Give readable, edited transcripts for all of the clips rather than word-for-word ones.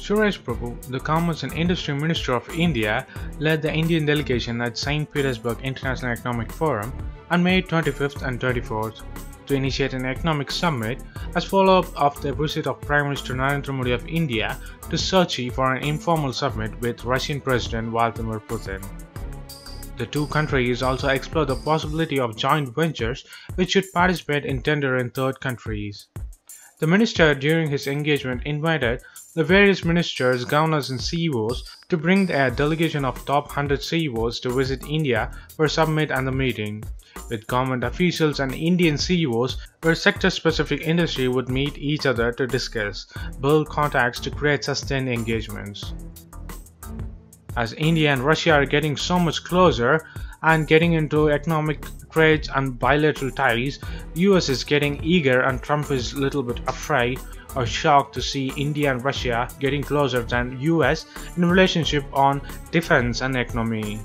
Suresh Prabhu, the Commerce and Industry Minister of India, led the Indian delegation at St. Petersburg International Economic Forum on May 25th and 24th to initiate an economic summit as follow-up of the visit of Prime Minister Narendra Modi of India to Sochi for an informal summit with Russian President Vladimir Putin. The two countries also explored the possibility of joint ventures which should participate in tender in third countries. The minister during his engagement invited the various ministers, governors and CEOs to bring a delegation of top 100 CEOs to visit India for a summit and the meeting, with government officials and Indian CEOs where sector-specific industry would meet each other to discuss, build contacts to create sustained engagements. As India and Russia are getting so much closer and getting into economic trades and bilateral ties, US is getting eager and Trump is a little bit afraid or shocked to see India and Russia getting closer than US in relationship on defense and economy.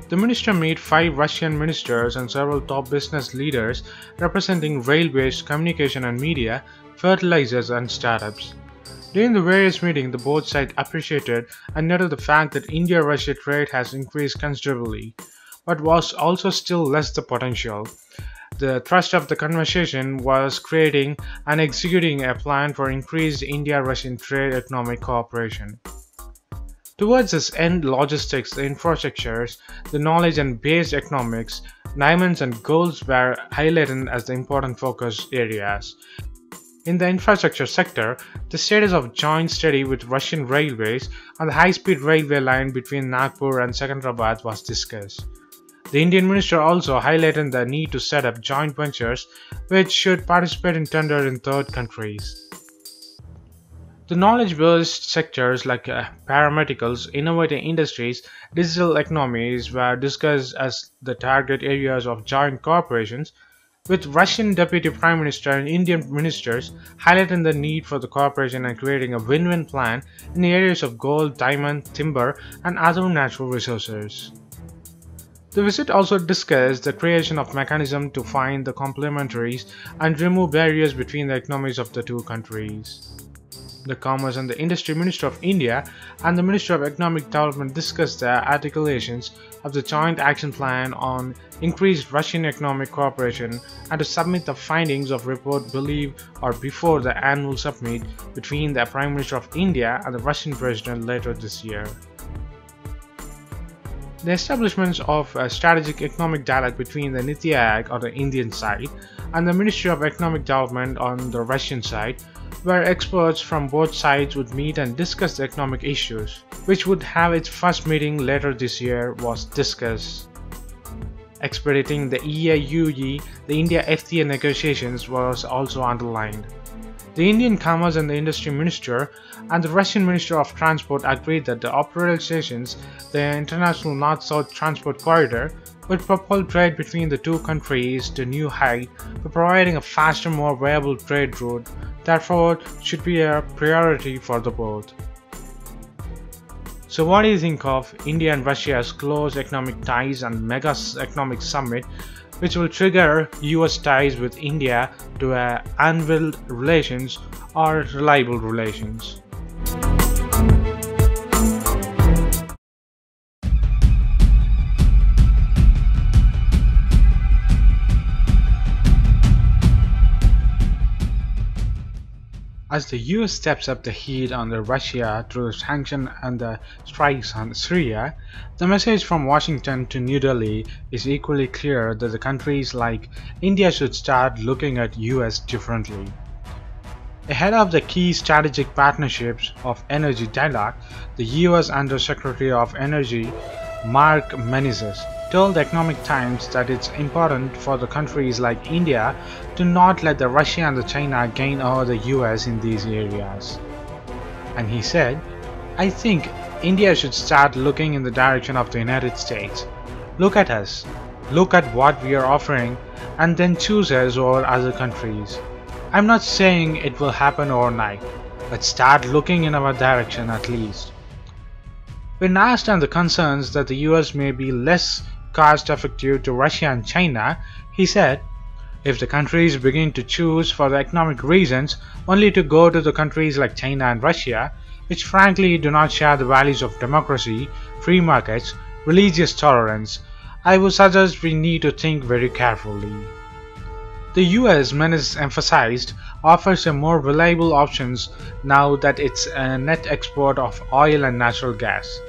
The minister met 5 Russian ministers and several top business leaders representing railways, communication and media, fertilizers and startups. During the various meetings, the both sides appreciated and noted the fact that India-Russia trade has increased considerably, but was also still less the potential. The thrust of the conversation was creating and executing a plan for increased India-Russian trade economic cooperation. Towards this end, logistics, the infrastructures, the knowledge and based economics, diamonds and golds were highlighted as the important focus areas. In the infrastructure sector, the status of joint study with Russian railways and the high-speed railway line between Nagpur and Secunderabad was discussed. The Indian minister also highlighted the need to set up joint ventures which should participate in tender in third countries. The knowledge-based sectors like paramedicals, innovative industries, digital economies were discussed as the target areas of joint cooperations, with Russian Deputy Prime Minister and Indian ministers highlighting the need for the cooperation and creating a win-win plan in the areas of gold, diamond, timber and other natural resources. The visit also discussed the creation of mechanisms to find the complementaries and remove barriers between the economies of the two countries. The Commerce and the Industry Minister of India and the Minister of Economic Development discussed the articulations of the Joint Action Plan on increased Russian economic cooperation and to submit the findings of report before the annual summit between the Prime Minister of India and the Russian President later this year. The establishment of a strategic economic dialogue between the Niti Aayog on the Indian side and the Ministry of Economic Development on the Russian side, where experts from both sides would meet and discuss the economic issues, which would have its first meeting later this year, was discussed. Expediting the EIUE, the India FTA negotiations was also underlined. The Indian Commerce and the Industry Minister and the Russian Minister of Transport agreed that the operations, the International North-South Transport Corridor, would propel trade between the two countries to new height by providing a faster, more viable trade route. Therefore, should be a priority for the both. So what do you think of India and Russia's close economic ties and mega economic summit which will trigger US ties with India to unveiled relations or reliable relations? As the US steps up the heat on Russia through sanctions and the strikes on Syria, the message from Washington to New Delhi is equally clear that the countries like India should start looking at US differently. Ahead of the key strategic partnerships of energy dialogue, the US Under Secretary of Energy Mark Menezes told the Economic Times that it's important for the countries like India to not let the Russia and the China gain over the US in these areas. And he said, "I think India should start looking in the direction of the United States. Look at us, look at what we are offering, and then choose us over other countries. I'm not saying it will happen overnight, but start looking in our direction at least." When asked on the concerns that the US may be less cost-effective to Russia and China, he said, "If the countries begin to choose for the economic reasons only to go to the countries like China and Russia, which frankly do not share the values of democracy, free markets, religious tolerance. I would suggest we need to think very carefully. The US, when is emphasized, offers a more reliable options now that it's a net export of oil and natural gas.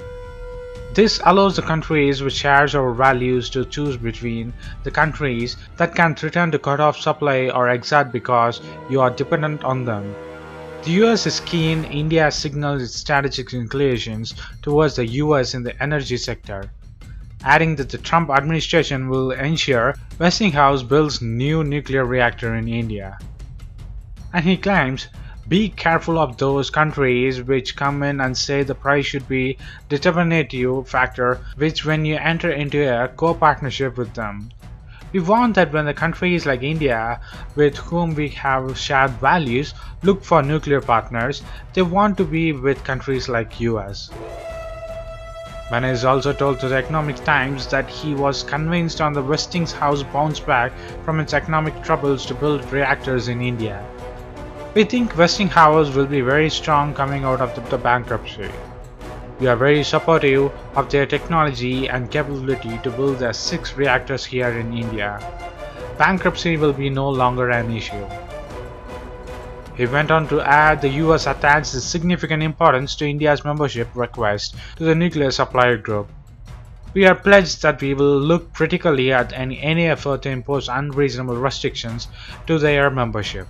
This allows the countries which shares our values to choose between the countries that can threaten to cut off supply or exert because you are dependent on them. The US is keen. India has signaled its strategic inclinations towards the US in the energy sector, adding that the Trump administration will ensure Westinghouse builds new nuclear reactor in India. And he claims, be careful of those countries which come in and say the price should be determinative factor which when you enter into a co-partnership with them. We want that when the countries like India, with whom we have shared values, look for nuclear partners, they want to be with countries like US. Bane is also told to the Economic Times that he was convinced on the Westinghouse bounce back from its economic troubles to build reactors in India. We think Westinghouse will be very strong coming out of the bankruptcy. We are very supportive of their technology and capability to build their 6 reactors here in India. Bankruptcy will be no longer an issue. He went on to add the US attaches significant importance to India's membership request to the nuclear supplier group. We are pledged that we will look critically at any effort to impose unreasonable restrictions to their membership.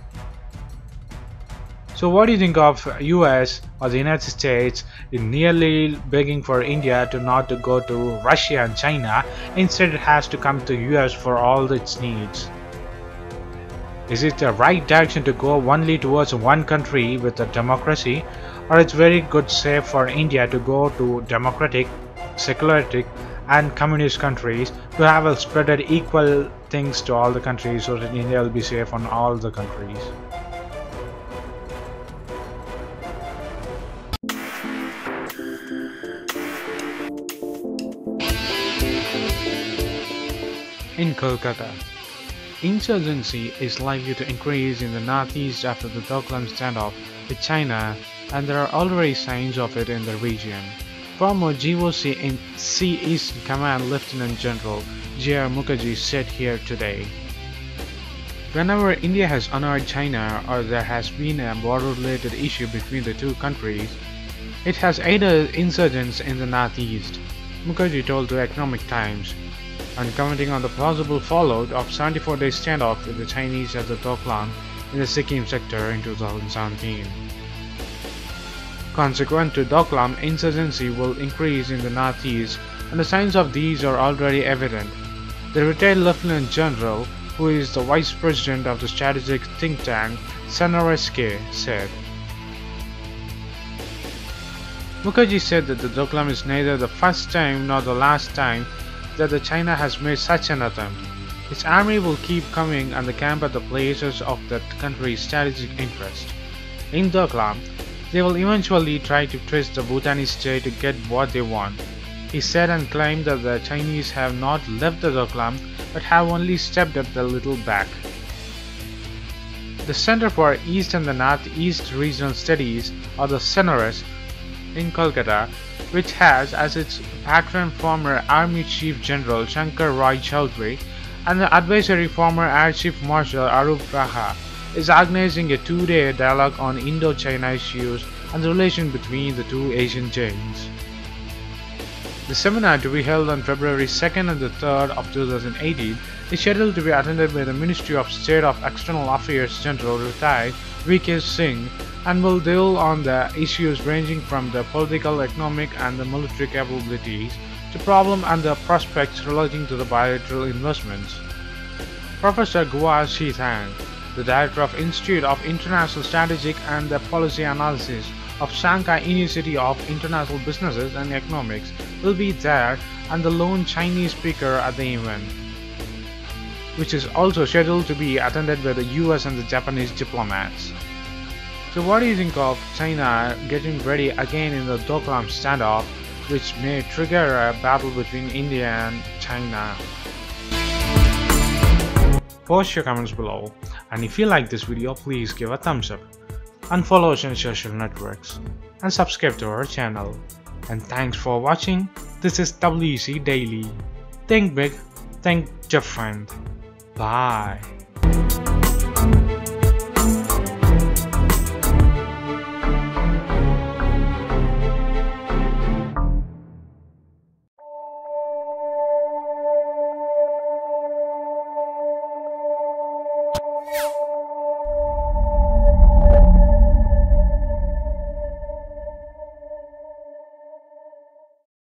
So what do you think of US or the United States in nearly begging for India to not to go to Russia and China, instead it has to come to US for all its needs? Is it the right direction to go only towards one country with a democracy, or it's very good safe for India to go to democratic, secularistic and communist countries to have a spreaded equal things to all the countries so that India will be safe on all the countries? In Kolkata, insurgency is likely to increase in the northeast after the Doklam standoff with China, and there are already signs of it in the region. Former GOC in Sea East Command Lieutenant General J.R. Mukherjee said here today, "Whenever India has annoyed China or there has been a border-related issue between the two countries, it has aided insurgents in the northeast," Mukherjee told the Economic Times, and commenting on the possible fallout of 74-day standoff with the Chinese at the Doklam in the Sikkim sector in 2017. Consequent to Doklam, insurgency will increase in the northeast, and the signs of these are already evident. The retired Lieutenant General, who is the Vice President of the strategic think tank SNRSK, said. Mukherjee said that the Doklam is neither the first time nor the last time that the China has made such an attempt. Its army will keep coming and camp at the places of that country's strategic interest. In Doklam, they will eventually try to twist the Bhutanese state to get what they want. He said and claimed that the Chinese have not left the Doklam but have only stepped a little back. The Center for East and the Northeast Regional Studies, or the CNRS, in Kolkata, which has as its patron former Army Chief General Shankar Rai Chaudhary and the advisory former Air Chief Marshal Arup Raha, is organizing a 2-day dialogue on Indo-China issues and the relation between the two Asian giants. The seminar, to be held on February 2nd and the 3rd of 2018, is scheduled to be attended by the Ministry of State of External Affairs General retired V.K. Singh, and will deal on the issues ranging from the political, economic and the military capabilities to problem and the prospects relating to the bilateral investments. Professor Guo Shitang, the Director of Institute of International Strategic and Policy Analysis of Shanghai University of International Businesses and Economics, will be there and the lone Chinese speaker at the event, which is also scheduled to be attended by the US and the Japanese diplomats. So what do you think of China getting ready again in the Doklam standoff, which may trigger a battle between India and China? Post your comments below, and if you like this video, please give a thumbs up. and follow us on social networks and subscribe to our channel. And thanks for watching. This is WEC Daily. Think big, think different. Bye.